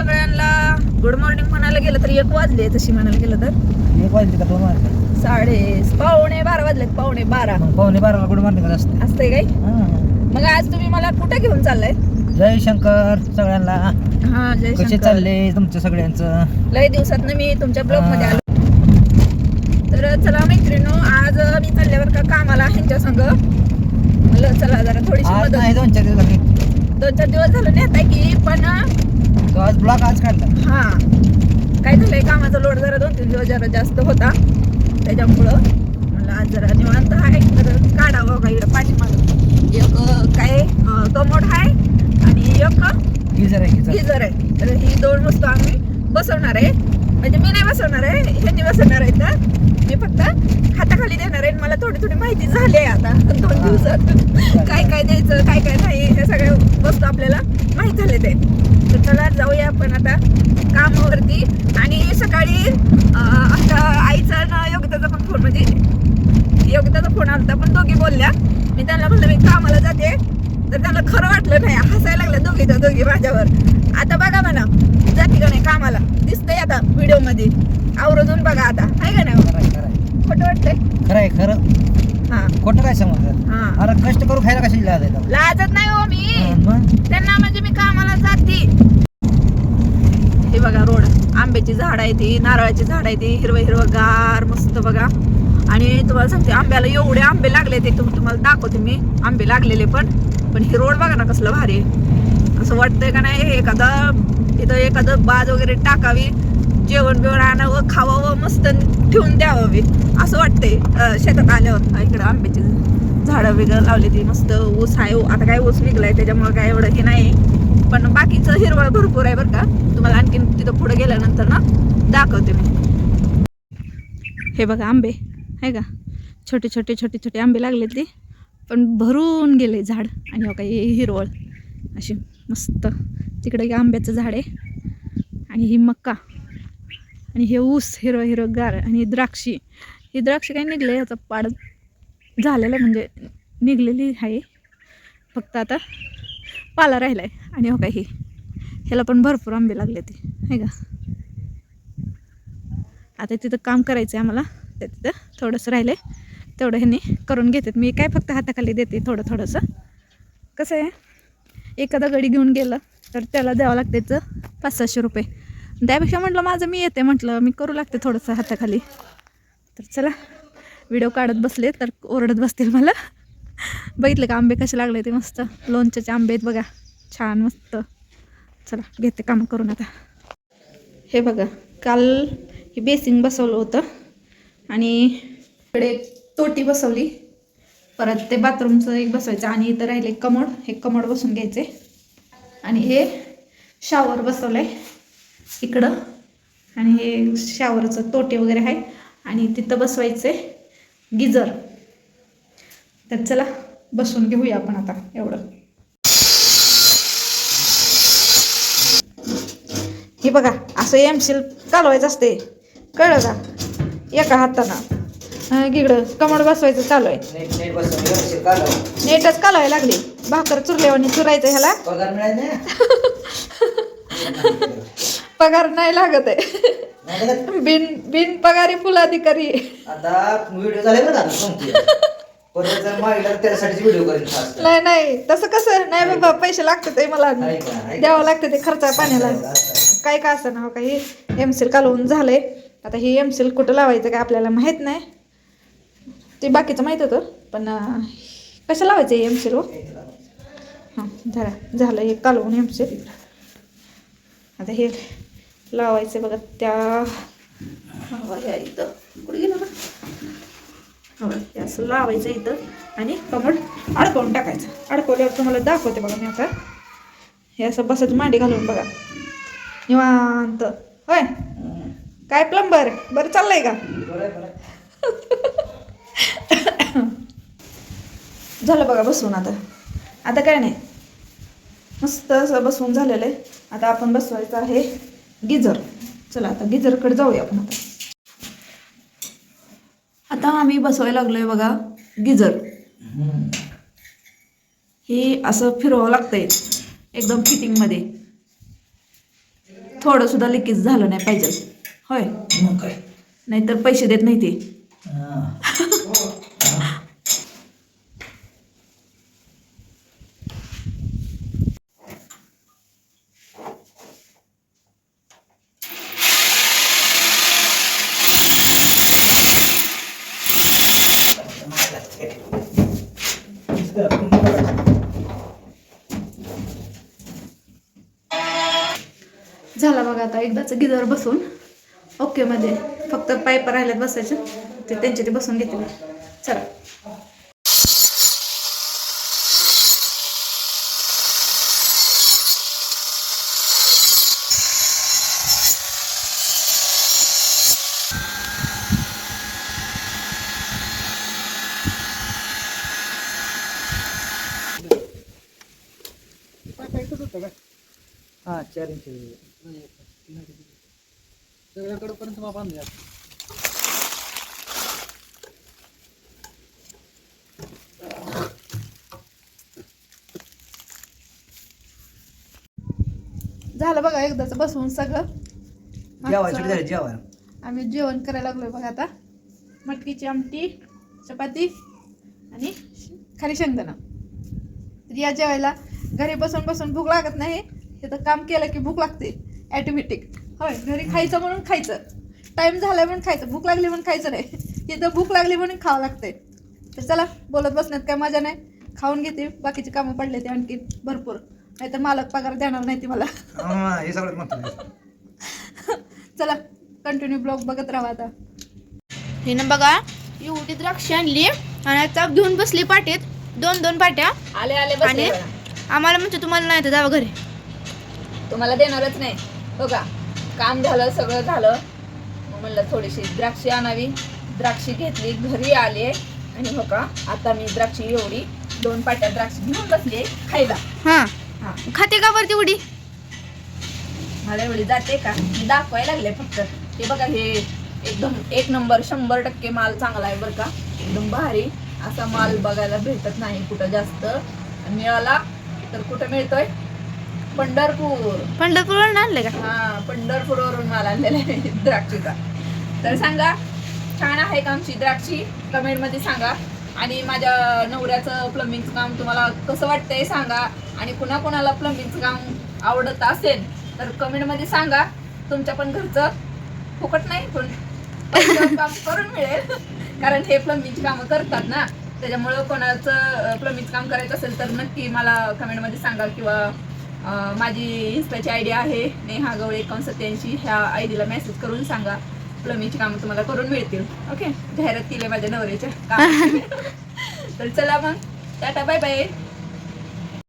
सगळ्यांना good morning म्हणायला गेलं तर 1 वाजले, तशी म्हणायला गेलं तर 1 वाजले का 2 वाजले? पावणे 12 वाजलेत, पावणे 12. मग पावणे 12ला गुड मॉर्निंग असते. असतंय काय? मग आज तुम्ही मला कुठे घेऊन चाललाय? जय शंकर सगळ्यांना. हा, जय कसे शंकर. चालले तुमचं सगळ्यांचं? लय दिवसात मी तुमच्या ब्लॉग मध्ये आलो. तर चला मैत्रिणो, आज मी चालल्यावर का कामाला ह्यांच्या संग म्हणलं चला जरा थोडीशी आज मदत. नाही 2-4 दिवस झाले. 2-4 दिवस झालं नेताय की, पण तो आज ब्लॉग आज काढला. हा काय झालंय, कामाचा लोड जरा 2-3 दिवस जरा जास्त होता, त्याच्यामुळं म्हणलं आज जरा निवांत आहे तर काढावं. का इकडं पाठीमागं एक काय कमोड आहे आणि एक गिझर आहे गिझर आहे. तर ही 2 वस्तू आम्ही बसवणार आहे. म्हणजे मी नाही बसवणार आहे, ह्यांनी बसवणार आहे. तर मी फक्त हाताखाली देणार आहे. मला थोडी थोडी माहिती झाली आहे आता 2 दिवसात, काय काय द्यायचं काय काय नाही, हे सगळ्या वस्तू आपल्याला माहीत झाले ते. तर चला जाऊया आपण आता कामावरती. आणि सकाळी आता आईचा ना योगिताचा पण फोन, म्हणजे योगिताचा फोन आला पण दोघी बोलल्या. मी त्यांना म्हणलं मी कामाला जाते, तर त्यांना खरं वाटलं नाही, हसायला लागल्या दोघी माझ्यावर. आता बघा म्हणा जाते का नाही कामाला, दिसतंय आता व्हिडिओ मध्ये, आवरून बघा आता, आहे का नाही? खोटं वाटतंय? खरंय खरं. हा, खोटं काय समजलं? हा, अरे कष्ट करू खायला कशी लाजायचं? लाजत नाही हो मी मग त्यांना, म्हणजे मी कामाला जाते. हे बघा रोड, आंब्याची झाड आहे ती, नारळाची झाड आहे ती, हिरवं गार मस्त बघा. आणि तुम्हाला सांगते आंब्याला एवढे आंबे लागले ते तुम्हाला दाखवते मी, आंबे लागलेले पण हे रोड बघा ना कसलं भारी. असं वाटतंय का नाही एखादं बाज वगैरे टाकावी, जेवण बिवण आणावं, खावावं, मस्त ठेवून द्यावं असं वाटतंय. शेतात आल्यावर इकडं आंब्याची झाडं वगैरे लावली ती, मस्त ऊस आहे. आता काय ऊस निघलाय त्याच्यामुळे काय एवढं हे नाही, पण बाकीचं हिरवळ भरपूर आहे बरं का. तुम्हाला आणखीन तिथं पुढे गेल्यानंतर ना दाखवते मी. हे बघा आंबे आहे का, छोटे छोटे आंबे लागले ते, पण भरून गेले झाड. आणि हो काही हिरवळ अशी मस्त. तिकडे आंब्याचं झाड आहे आणि ही मका आणि हे ऊस हिरवं गार. आणि द्राक्षी, ही द्राक्ष काय निघले, याचा पाड झालेला आहे, म्हणजे निघलेली आहे, फक्त आता पाला राहिलाय. आणि हो काही ह्याला पण भरपूर आंबे लागले ते, आहे का. आता तिथं काम करायचं आहे आम्हाला, त्या तिथं थोडंसं राहिलं आहे, तेवढं ह्यांनी करून घेतात. मी काय फक्त हाताखाली देते थोडंसं. कसं आहे, एखादा गडी घेऊन गेलं तर त्याला द्यावं लागते 500-600 रुपये. त्यापेक्षा म्हटलं माझं मी येते, म्हटलं मी करू लागते थोडंसं हाताखाली. तर चला, व्हिडिओ काढत बसले तर ओरडत बसतील मला. बघितलं का आंबे कसे लागले ते, मस्त लोणच्याचे आंबे आहेत बघा, छान मस्त. चला घेते काम करून आता. हे बघा, काल हे बेसिंग बसवलं होतं आणि इकडे टोटी बसवली, परत ते बाथरूमचं एक बसवायचं, आणि इथं राहिले कमोड, हे कमोड बसून घ्यायचे. आणि हे शॉवर बसवलंय इकडं, आणि हे शॉवरचं टोटे वगैरे आहे. आणि तिथं बसवायचे गिझर. तर चला बसून घेऊया आपण आता. एवढं हे बघा, असं एमसील चालवायचं असते, कळलं का. एका हातानं इकडं कमोड बसवायचं चालू आहे. नेटच कालवायला लागली, भाकर चुरल्यावानी चुरायचं ह्याला. पगार नाही लागत आहे, बिन पगारी फुलाधिकारी. आता व्हिडिओ झाले बरं परत जर मागितलं त्यासाठी व्हिडिओ करेन. नाही तसं कसं नाही बाबा, पैसे लागतात ते मला द्यावं लागतं, ते खर्चा पाण्याला काय का असं ना. काही एमसील कालवून झालंय, आता हे एमसील कुठं लावायचं काय आपल्याला माहीत नाही. ते बाकीचं माहीत होतं, पण कसं लावायचं हे एमसील हो. हां झालं हे कालवून एमसील. आता हे लावायचं बघा, त्या इथं कुठे गेलं ना, हे असं लावायचं इथं आणि कमोड अडकवून टाकायचं. अडकवल्यावर तुम्हाला दाखवते बघा मी आता. हे असं बसायचं मांडी घालून बघा, निवांत. होय काय प्लंबर बरं चाललंय का? झालं बघा बसवून. आता काय नाही, मस्त असं बसवून झालेलं आहे. आता आपण बसवायचं आहे गिझर. चला आता गिझरकडे जाऊया आपण. आता आम्ही बसवायला लागलोय बघा गिझर. हे असं फिरवावं लागतंय एकदम फिटिंगमध्ये. थोडं सुद्धा लिकेज झालं नाही पाहिजे. होय, मग काय नाहीतर पैसे देत नाही ते. हा. झाला बघा आता एकदाच गिजर बसून ओके मध्ये. फक्त पाईप राहिल्यात बसायचे, ते त्यांचे ते बसून घेते. चला. हा 4 इंच सगळ्याकडे पर्यंत माप आणलं. झालं बघा एकदाच बसवून सगळं. जेवायसाठी झालं जेवण. आम्ही जेवण करायला लागलोय बघा आता. मटकीची आमटी, चपाती आणि खाली शेंगदाणा. तर या जेवायला घरी बसून बसून भूक लागत नाही. हे तर काम केलं की भूक लागते ॲटोमॅटिक. होय, घरी खायचं म्हणून खायचं, टाइम झालाय म्हणून खायचं, भूक लागली म्हणून खायचं नाही. इथं भूक लागली म्हणून खावं लागतंय. तर चला, बोलत बसण्यात काय मजा नाही. खाऊन घेते, बाकीचे कामं पडले ते आणखी भरपूर. नाही तर मालक पगार देणार नाही ती मला. हे सगळं महत्त्वाचं. चला, कंटिन्यू ब्लॉग बघत राहा आता. हिनं बघा एवढी द्राक्ष आणली आणि आता घेऊन बसली पाटीत, 2-2 पाट्या. आले आले आणि आम्हाला म्हणजे तुम्हाला नाही तर जावा घरी. तुम्हाला देणारच नाही. बघा, काम झालं, सगळं झालं. मग म्हणलं थोडीशी द्राक्षी आणावी. द्राक्षी घेतली, घरी आले आणि हो का आता मी द्राक्षी एवढी 2 पाट्या द्राक्ष घेऊन बसली खायला. हा, हा, खाते का वरती उडी? मला एवढी जाते का? मी दाखवायला लागले फक्त. हे बघा, हे एकदम 1 नंबर 100% माल चांगला आहे बरं का. एकदम भारी असा माल बघायला भेटत नाही कुठं जास्त. मिळाला तर कुठं मिळतोय? पंढरपूरवरून आणले का? हा, पंढरपूरवरून माल आणलेला आहे द्राक्षीचा. तर सांगा, छान आहे का आमची द्राक्षी? कमेंटमध्ये सांगा. आणि माझ्या नवऱ्याचं प्लंबिंगचं काम तुम्हाला कसं वाटतंय सांगा. आणि कुणाकुणाला प्लंबिंगचं काम आवडत असेल तर कमेंटमध्ये सांगा. तुमच्या पण घरचं फुकट नाही, पण काम करून मिळेल. कारण हे प्लंबिंगची कामं करतात ना, त्याच्यामुळं कोणाचं प्लंबिंगचं काम करायचं असेल तर नक्की मला कमेंटमध्ये सांगा. किंवा माझी इन्स्टाची आयडी आहे नेहा गवळे 87 ह्या आयडीला मेसेज करून सांगा. प्लंबिंगची कामं तुम्हाला करून मिळतील. ओके, जाहिरात केली माझ्या नवऱ्याच्या काम. तर चला मग, टाटा, बाय बाय.